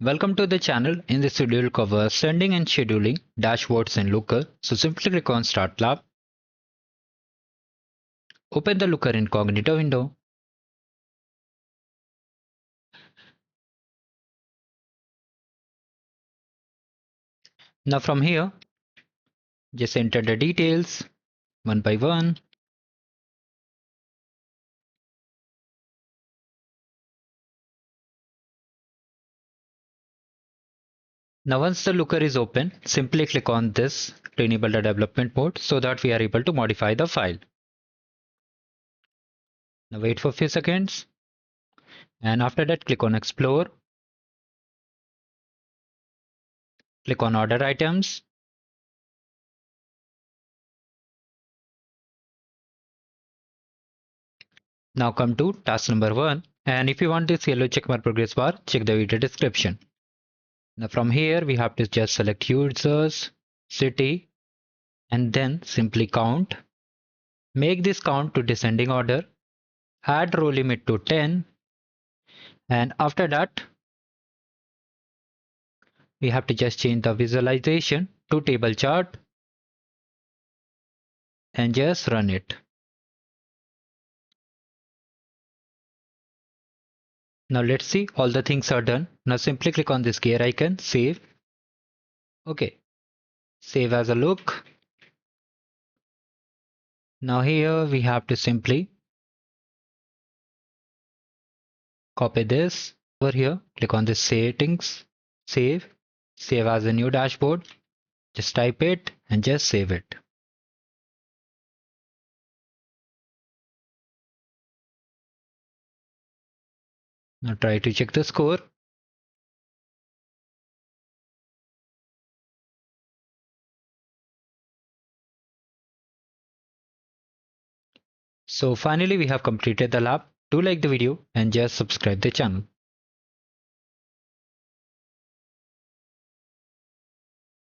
Welcome to the channel. In this video, we'll cover sending and scheduling dashboards in Looker. So simply click on Start Lab. Open the Looker incognito window. Now from here, just enter the details one by one. Now once the Looker is open, simply click on this to enable the development mode so that we are able to modify the file. Now wait for a few seconds. And after that, click on Explore. Click on Order Items. Now come to task number 1. And if you want this yellow checkmark progress bar, check the video description. Now from here, we have to just select users, city, and then simply count. Make this count to descending order. Add row limit to 10. And after that, we have to just change the visualization to table chart and just run it. Now let's see, all the things are done. Now simply click on this gear icon, save. Okay, save as a look. Now here we have to simply copy this over here, click on this settings, save as a new dashboard. Just type it and just save it. Now try to check the score. So finally we have completed the lab. Do like the video and just subscribe the channel.